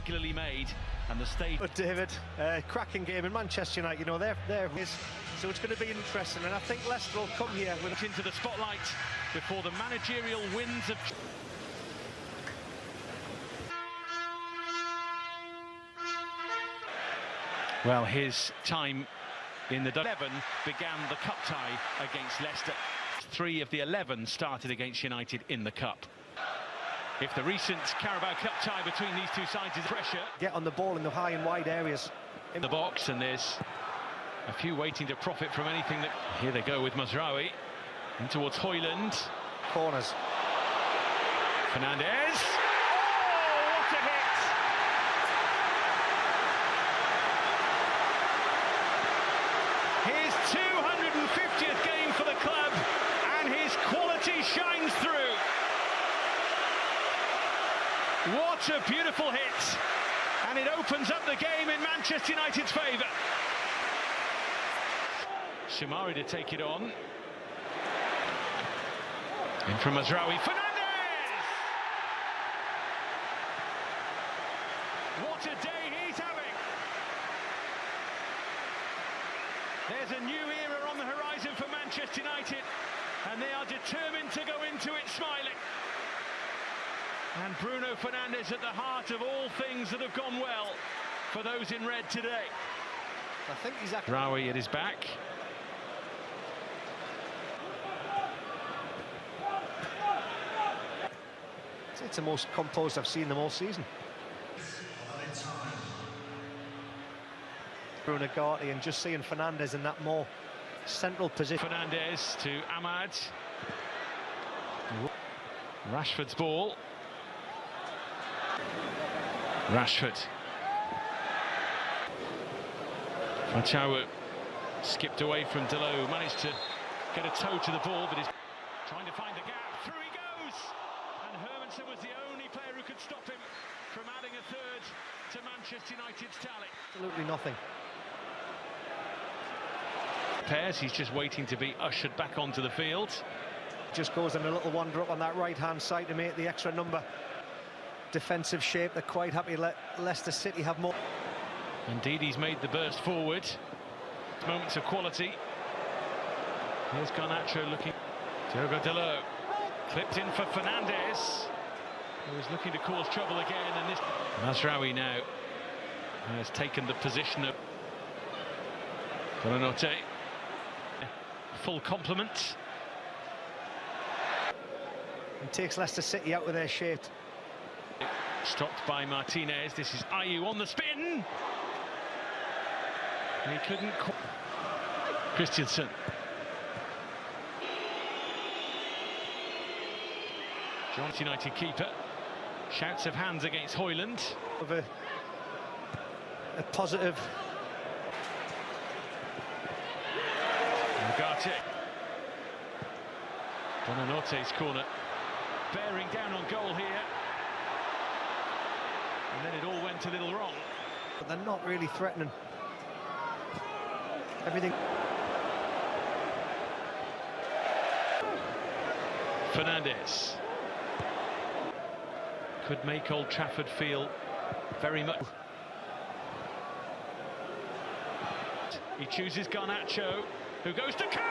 regularly made, and the stage. But David, cracking game in Manchester United, you know, there is. So it's going to be interesting, and I think Leicester will come here with Into the spotlight before the managerial winds of. Well, his time in the 11 began the cup tie against Leicester. 3 of the 11 started against United in the cup. If the recent Carabao Cup tie between these two sides is pressure. Get on the ball in the high and wide areas. In the box, and there's a few waiting to profit from anything that... Here they go with Mazraoui. In towards Højlund. Corners. Fernandez. Oh, what a hit! His 250th game for the club, and his quality shines through. What a beautiful hit, and it opens up the game in Manchester United's favour. Soumaré to take it on. In from Mazraoui. Fernandez! What a day he's having! There's a new era on the horizon for Manchester United, and they are determined to go into it smiling. And Bruno Fernandes at the heart of all things that have gone well for those in red today. I think he's actually... Rawi at his back. It's the most composed I've seen them all season. Bruno Gatti, and just seeing Fernandes in that more central position. Fernandes to Ahmad. Rashford's ball. Rashford. Falcao skipped away from Dalot, managed to get a toe to the ball, but he's trying to find the gap. Through he goes! And Hermansen was the only player who could stop him from adding a third to Manchester United's tally. Absolutely nothing. Pairs, he's just waiting to be ushered back onto the field. Just goes in a little wander up on that right-hand side to make the extra number. Defensive shape, they're quite happy to let Leicester City have more. Indeed, he's made the burst forward. Moments of quality. Here's Garnacho looking. Diogo Dalot clipped in for Fernandes, who was looking to cause trouble again, and this Mazraoui now has taken the position of Buonanotte. Full complement. And takes Leicester City out with their shape. Stopped by Martinez. This is Ayew on the spin. He couldn't. Christensen. John United keeper. Shouts of hands against Højlund. Of a positive. Ugarte. Buonanotte's corner. Bearing down on goal here. And then it all went a little wrong. But they're not really threatening. Everything. Fernandes. Could make Old Trafford feel very much. He chooses Garnacho, who goes to Kane!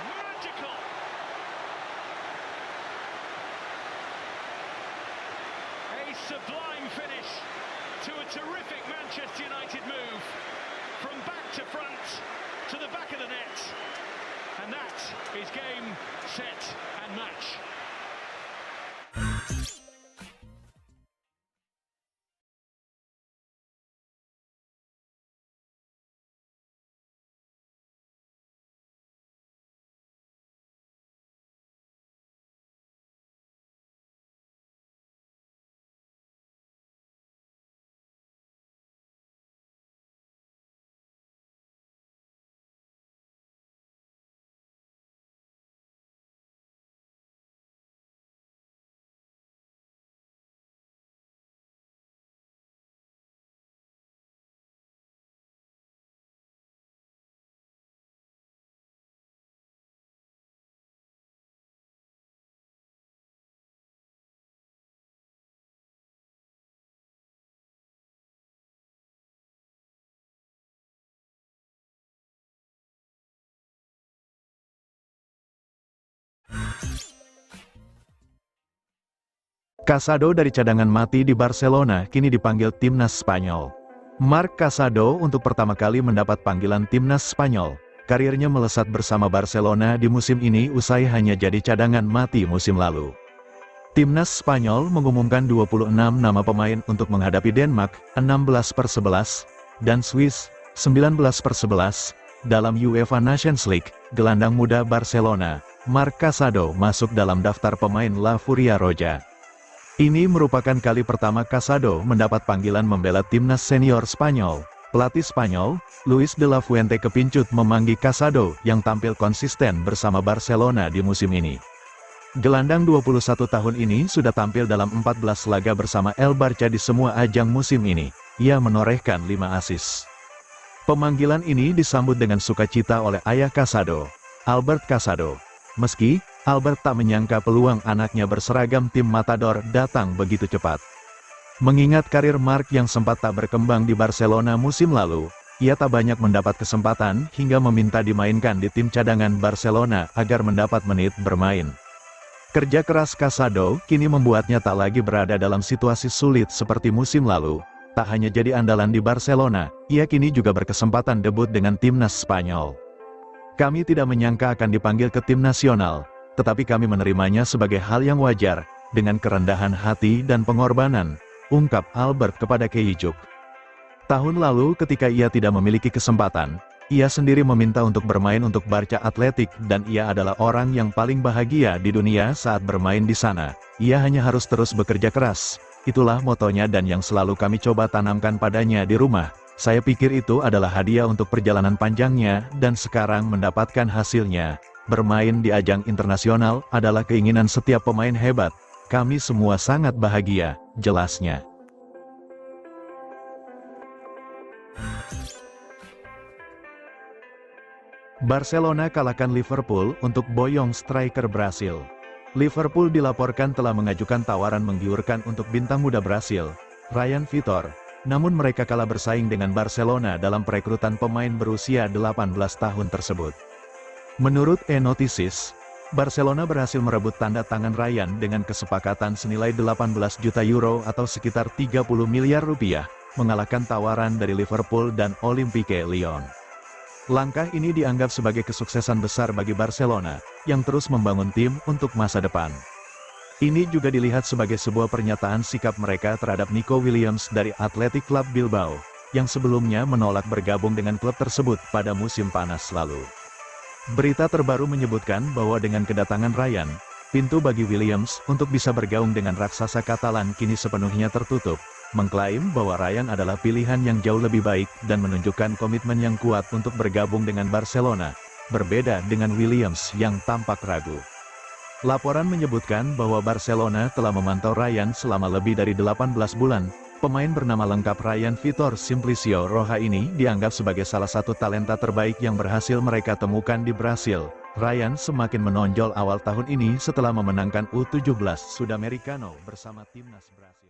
Magical! A sublime finish to a terrific Manchester United move, from back to front to the back of the net, and that is game, set and match. Casado dari cadangan mati di Barcelona kini dipanggil timnas Spanyol. Marc Casado untuk pertama kali mendapat panggilan timnas Spanyol. Karirnya melesat bersama Barcelona di musim ini usai hanya jadi cadangan mati musim lalu. Timnas Spanyol mengumumkan 26 nama pemain untuk menghadapi Denmark, 16/11, dan Swiss, 19/11, dalam UEFA Nations League. Gelandang muda Barcelona, Marc Casado masuk dalam daftar pemain La Furia Roja. Ini merupakan kali pertama Casado mendapat panggilan membela timnas senior Spanyol. Pelatih Spanyol, Luis de la Fuente kepincut memanggil Casado yang tampil konsisten bersama Barcelona di musim ini. Gelandang 21 tahun ini sudah tampil dalam 14 laga bersama El Barça di semua ajang musim ini. Ia menorehkan 5 assist. Pemanggilan ini disambut dengan sukacita oleh ayah Casado, Albert Casado. Meski Albert tak menyangka peluang anaknya berseragam tim Matador datang begitu cepat. Mengingat karir Marc yang sempat tak berkembang di Barcelona musim lalu, ia tak banyak mendapat kesempatan hingga meminta dimainkan di tim cadangan Barcelona agar mendapat menit bermain. Kerja keras Casado kini membuatnya tak lagi berada dalam situasi sulit seperti musim lalu. Tak hanya jadi andalan di Barcelona, ia kini juga berkesempatan debut dengan timnas Spanyol. Kami tidak menyangka akan dipanggil ke tim nasional, tetapi kami menerimanya sebagai hal yang wajar, dengan kerendahan hati dan pengorbanan, ungkap Albert kepada Keijuk. Tahun lalu ketika ia tidak memiliki kesempatan, ia sendiri meminta untuk bermain untuk Barca Athletic dan ia adalah orang yang paling bahagia di dunia saat bermain di sana. Ia hanya harus terus bekerja keras. Itulah motonya dan yang selalu kami coba tanamkan padanya di rumah. Saya pikir itu adalah hadiah untuk perjalanan panjangnya dan sekarang mendapatkan hasilnya. Bermain di ajang internasional adalah keinginan setiap pemain hebat. Kami semua sangat bahagia, jelasnya. Barcelona kalahkan Liverpool untuk boyong striker Brasil. Liverpool dilaporkan telah mengajukan tawaran menggiurkan untuk bintang muda Brasil, Ryan Vitor. Namun mereka kalah bersaing dengan Barcelona dalam perekrutan pemain berusia 18 tahun tersebut. Menurut E-Notices, Barcelona berhasil merebut tanda tangan Ryan dengan kesepakatan senilai 18 juta euro atau sekitar 30 miliar rupiah, mengalahkan tawaran dari Liverpool dan Olympique Lyon. Langkah ini dianggap sebagai kesuksesan besar bagi Barcelona, yang terus membangun tim untuk masa depan. Ini juga dilihat sebagai sebuah pernyataan sikap mereka terhadap Nico Williams dari Athletic Club Bilbao, yang sebelumnya menolak bergabung dengan klub tersebut pada musim panas lalu. Berita terbaru menyebutkan bahwa dengan kedatangan Ryan, pintu bagi Williams untuk bisa bergaung dengan raksasa Katalan kini sepenuhnya tertutup, mengklaim bahwa Ryan adalah pilihan yang jauh lebih baik dan menunjukkan komitmen yang kuat untuk bergabung dengan Barcelona, berbeda dengan Williams yang tampak ragu. Laporan menyebutkan bahwa Barcelona telah memantau Ryan selama lebih dari 18 bulan. Pemain bernama lengkap Ryan Vitor Simplicio Roja ini dianggap sebagai salah satu talenta terbaik yang berhasil mereka temukan di Brasil. Ryan semakin menonjol awal tahun ini setelah memenangkan U17 Sudamericano bersama timnas Brasil.